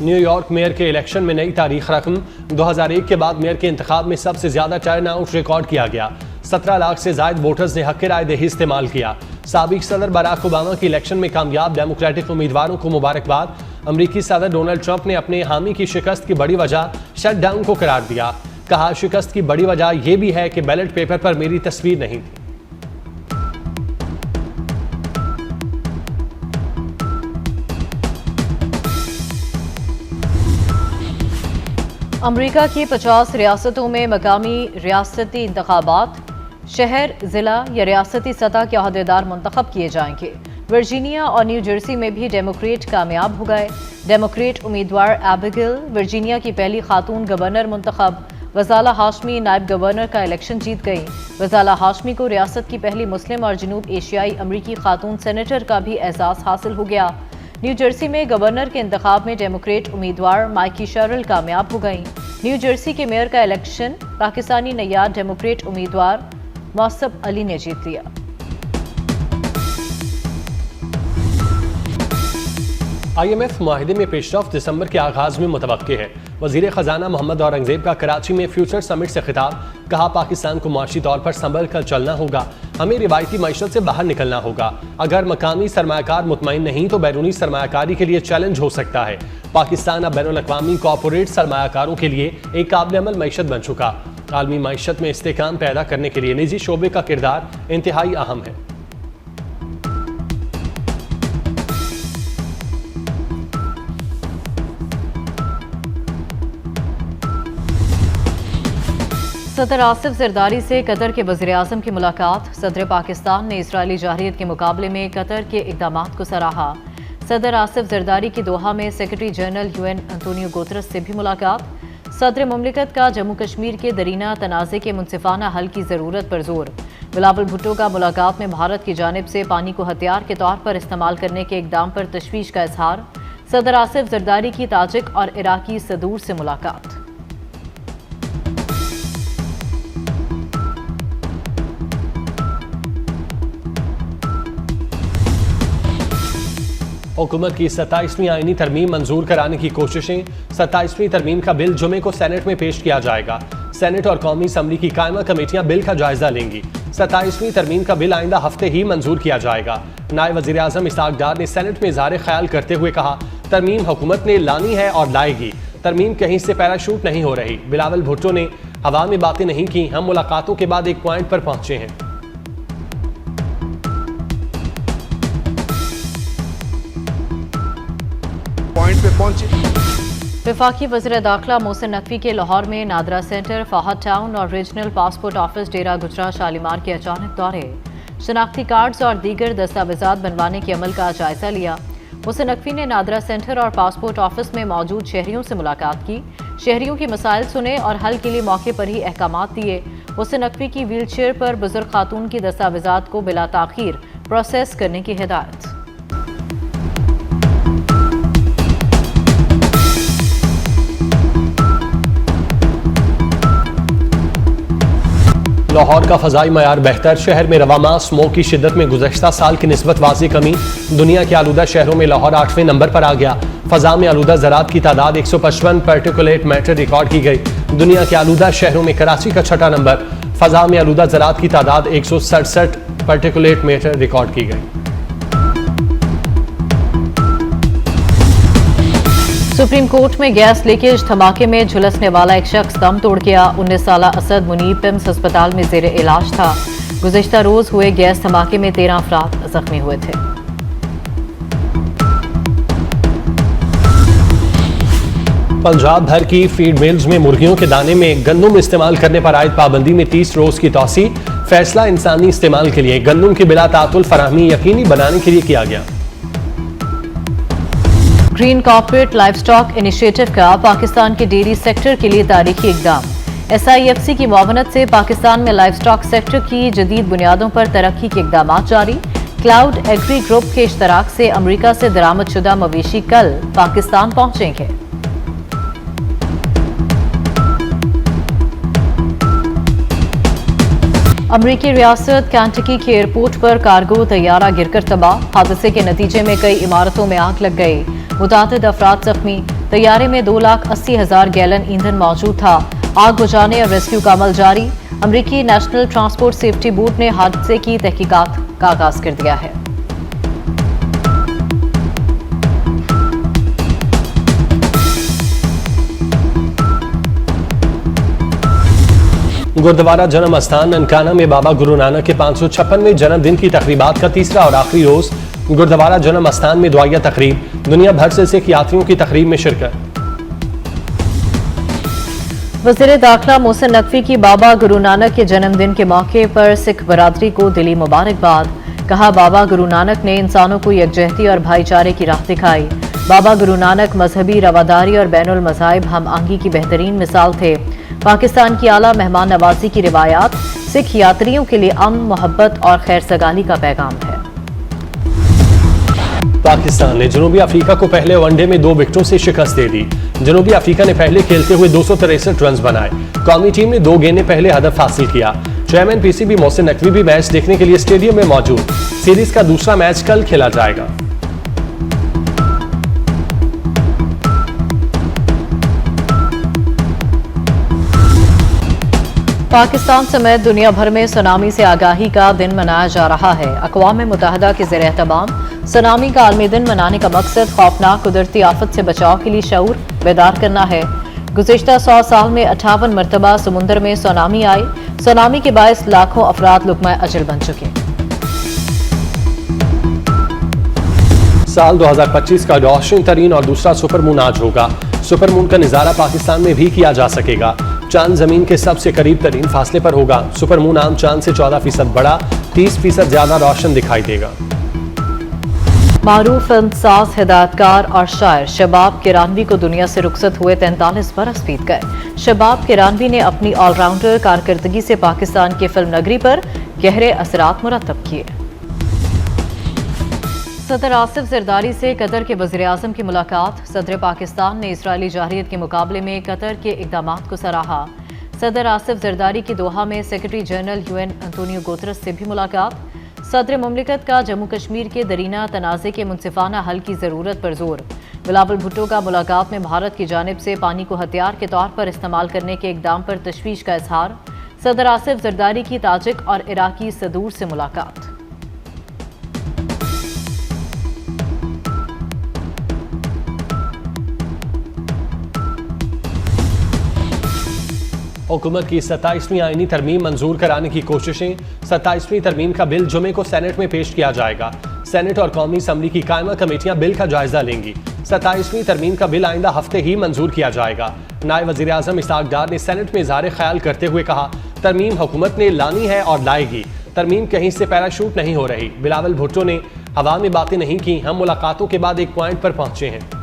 New York mayor के election में नई तारीख रकम। 2001 के बाद मेयर के इंतखाब में सबसे ज्यादा टर्न आउट रिकॉर्ड किया गया। 17 लाख से ज्यादा वोटर्स ने हक राय दही इस्तेमाल किया। साबिक सदर बराक ओबामा की इलेक्शन में कामयाब डेमोक्रेटिक उम्मीदवारों को मुबारकबाद। अमरीकी सदर डोनाल्ड ट्रंप ने अपने हामी की शिकस्त की बड़ी वजह शटडाउन को करार दिया। कहा, शिकस्त की बड़ी वजह यह भी है कि बैलेट पेपर पर मेरी तस्वीर नहीं थी। अमेरिका की 50 रियासतों में मकामी रियासती इंतखाबात शहर, जिला या रियासती सतह के अहदेदार मुंतखब किए जाएंगे। वर्जीनिया और न्यू जर्सी में भी डेमोक्रेट कामयाब हो गए। डेमोक्रेट उम्मीदवार एबिगेल वर्जीनिया की पहली खातून गवर्नर मुंतखब। गजाला हाशमी नायब गवर्नर का इलेक्शन जीत गई। गजाला हाशमी को रियासत की पहली मुस्लिम और जनूब एशियाई अमरीकी खातून सेनेटर का भी एजाज़ हासिल हो गया। न्यू जर्सी में गवर्नर के इंतखाब में डेमोक्रेट उम्मीदवार माइकी शर्रिल कामयाब हो गई। न्यू जर्सी के मेयर का इलेक्शन पाकिस्तानी नैयाद डेमोक्रेट उम्मीदवार मौसब अली ने जीत लिया। IMF मुआहिदे में पेशरफ दिसंबर के आगाज में मुतवक्के है। वजीर खजाना मोहम्मद औरंगजेब का कराची में फ्यूचर समिट से खिताब। कहा, पाकिस्तान को माशी तौर पर संभल कर चलना होगा। हमें रिवायती मईशत से बाहर निकलना होगा। अगर मकामी सरमायाकार मुतमईन नहीं तो बैरूनी सरमायाकारी के लिए चैलेंज हो सकता है। पाकिस्तान अब बैनुल अक़वामी कॉर्पोरेट सरमायाकारों के लिए एक काबिल अमल मईशत बन चुका। आलमी मईशत में इस्तेहकाम पैदा करने के लिए निजी शोबे का किरदार इंतहाई अहम है। सदर आसिफ जरदारी से कतर के वज़ीर-ए-आज़म की मुलाकात। सदर पाकिस्तान ने इजरायली जारहियत के मुकाबले में कतर के इक़दामात को सराहा। सदर आसिफ जरदारी की दोहा में secretary general UN Antonio Guterres से भी मुलाकात। सदर मुमलिकत का जम्मू कश्मीर के दरीना तनाज़े के मुनसिफाना हल की ज़रूरत पर जोर। बिलावल भुट्टो का मुलाकात में भारत की जानिब से पानी को हथियार के तौर पर इस्तेमाल करने के इक़दाम पर तशवीश का इजहार। सदर आसिफ जरदारी की ताजिक और इराकी सदूर से मुलाकात। हुकूमत की 27वीं आईनी तरमीम मंजूर कराने की कोशिशें। 27वीं तरमीम का बिल जुमे को सेनेट में पेश किया जाएगा। सेनेट और कौमी असम्बली की कायमा कमेटियां बिल का जायजा लेंगी। 27वीं तरमीम का बिल आइंदा हफ्ते ही मंजूर किया जाएगा। नायब वज़ीर आज़म इसहाक डार ने सेनेट में इज़हार ख्याल करते हुए कहा, तरमीम हुकूमत ने लानी है और लाएगी। तरमीम कहीं से पैराशूट नहीं हो रही। बिलावल भुट्टो ने हवा में बातें नहीं की। हम मुलाकातों के बाद एक पॉइंट पर पहुंचे हैं। वफाकी वज़ीर दाखिला मोहसिन नकवी के लाहौर में नादरा सेंटर, फाहद टाउन और रीजनल पासपोर्ट ऑफिस डेरा गुजरा शालीमार के अचानक दौरे। शनाख्ती कार्ड्स और दीगर दस्तावेजात बनवाने के अमल का जायजा लिया। मोहसिन नकवी ने नादरा सेंटर और पासपोर्ट ऑफिस में मौजूद शहरियों से मुलाकात की। शहरियों की मसाइल सुने और हल के लिए मौके पर ही अहकामात दिए। मोहसिन नकवी की व्हील चेयर पर बुजुर्ग खातून की दस्तावेजात को बिला ताखीर प्रोसेस करने की हिदायत। लाहौर का फ़ज़ाई मयार बेहतर। शहर में रवामा स्मोक की शिद्दत में गुज़श्ता साल की निस्बत वाज़ी कमी। दुनिया के आलूदा शहरों में लाहौर 8वें नंबर पर आ गया। फ़ज़ा में आलूदा ज़रात की तादाद 155 पार्टिकुलेट मैटर रिकॉर्ड की गई। दुनिया के आलूदा शहरों में कराची का छठा नंबर। फ़ज़ा में आलूदा ज़रात की तादाद 167 पार्टिकुलेट मैटर रिकॉर्ड की गई। सुप्रीम कोर्ट में गैस लीकेज धमाके में झुलसने वाला एक शख्स दम तोड़ गया। 19 साला असद मुनीब पिम्स अस्पताल में जेर इलाज था। गुज़श्ता रोज हुए गैस धमाके में 13 अफराद जख्मी हुए थे। पंजाब भर की फीड मिल्स में मुर्गियों के दाने में गंदम इस्तेमाल करने पर आयद पाबंदी में 30 रोज की तौसी। फैसला इंसानी इस्तेमाल के लिए गंदम की बिला तातुल फराहमी यकीनी बनाने के लिए किया गया। ग्रीन कॉर्पोरेट लाइवस्टॉक इनिशिएटिव का पाकिस्तान के डेयरी सेक्टर के लिए तारीखी इकदाम। SIFC की मुआवनत से पाकिस्तान में लाइवस्टॉक सेक्टर की जदीद बुनियादों पर तरक्की के इकदाम जारी। क्लाउड एग्री ग्रुप के इश्तराक से अमरीका से दरामदशुदा मवेशी कल पाकिस्तान पहुंचेंगे। अमरीकी रियासत कैंटकी के एयरपोर्ट पर कार्गो तैयारा गिरकर तबाह। हादसे के नतीजे में कई इमारतों में आग लग गई। मुतादिद अफराद जख्मी। तैयारे में 2,80,000 गैलन ईंधन मौजूद था। आग बुझाने और रेस्क्यू का अमल जारी। अमरीकी नेशनल ट्रांसपोर्ट सेफ्टी बोर्ड ने हादसे की तहकीकात का आगाज कर दिया है। गुरुद्वारा जन्म स्थान ननकाना में बाबा गुरु नानक के 556वें जन्मदिन की तकरीबात का तीसरा और आखिरी रोज गुरुद्वारा जन्म स्थान में दुआया तकरीब। दुनिया भर से सिख यात्रियों की तकरीब में शिरकत। वज़ीर दाखिला मोहसिन नकवी की बाबा गुरु नानक के जन्मदिन के मौके पर सिख बरादरी को दिली मुबारकबाद। कहा, बाबा गुरु नानक ने इंसानों को यकजहती और भाईचारे की राह दिखाई। बाबा गुरु नानक मजहबी रवादारी और बैनुल मज़ाहिब हम आहंगी की बेहतरीन मिसाल थे। पाकिस्तान की आला मेहमान नवाजी की रिवायात सिख यात्रियों के लिए अमन, मोहब्बत और खैर सगाली का पैगाम है। पाकिस्तान ने जनूबी अफ्रीका को पहले वनडे में 2 विकेटों से शिकस्त दे दी। जनूबी अफ्रीका ने पहले खेलते हुए 263 रन बनाए। कौमी टीम ने 2 गेंदें पहले हदफ हासिल किया। चेयरमैन पीसीबी मोहसिन नकवी भी मैच देखने के लिए स्टेडियम में मौजूद। सीरीज का दूसरा मैच कल खेला जाएगा। पाकिस्तान समेत दुनिया भर में सुनामी से आगाही का दिन मनाया जा रहा है। अक़वाम मुत्तहिदा के ज़ेर एहतमाम सुनामी का आलमी दिन मनाने का मकसद खौफनाक कुदरती आफत से बचाव के लिए शऊर बेदार करना है। गुज़िश्ता 100 साल में 58 मरतबा समुंदर में सुनामी आई। सुनामी के बायस लाखों अफराद लुक़मा अजल बन चुके। साल 2025 का रोशन तरीन और दूसरा सुपरमून आज होगा। सुपरमून का नज़ारा पाकिस्तान में भी किया जा सकेगा। चांद जमीन के सबसे करीब तरीन फासले पर होगा। सुपरमून आम चांद से 14% बड़ा, 30% ज्यादा रोशन दिखाई देगा। मारूफ फिल्मसाज, हिदायतकार और शायर शबाब किरानवी को दुनिया से रुखसत हुए 43 बरस बीत गए। शबाब किरानवी ने अपनी ऑलराउंडर कारकर्दगी से पाकिस्तान की फिल्म नगरी पर गहरे असरात मुरतब किए। सदर आसिफ जरदारी से कतर के वज़ीर आज़म की मुलाकात। सदर पाकिस्तान ने इसराइली जारहियत के मुकाबले में कतर के इक़दामात को सराहा। सदर आसिफ जरदारी की दोहा में secretary general UN Antonio Guterres से भी मुलाकात। सदर मुमलिकत का जम्मू कश्मीर के दरीना तनाज़े के मुनसिफाना हल की ज़रूरत पर जोर। बिलावल भुट्टो का मुलाकात में भारत की जानिब से पानी को हथियार के तौर पर इस्तेमाल करने के इक़दाम पर तशवीश का इजहार। सदर आसिफ जरदारी की ताजिक और इराकी सदूर से मुलाकात। हुकूमत की 27वीं आईनी तरमीम मंजूर कराने की कोशिशें। 27वीं तरमीम का बिल जुमे को सेनेट में पेश किया जाएगा। सेनेट और कौमी असम्बली की कायमा कमेटियां बिल का जायजा लेंगी। 27वीं तरमीम का बिल आइंदा हफ्ते ही मंजूर किया जाएगा। नायब वज़ीर आज़म इसहाक़ डार ने सेनेट में इज़हार ख्याल करते हुए कहा, तरमीम हुकूमत ने लानी है और लाएगी। तरमीम कहीं से पैराशूट नहीं हो रही। बिलावल भुट्टो ने हवा में बातें नहीं की, हम मुलाकातों के बाद एक पॉइंट पर पहुंचे हैं।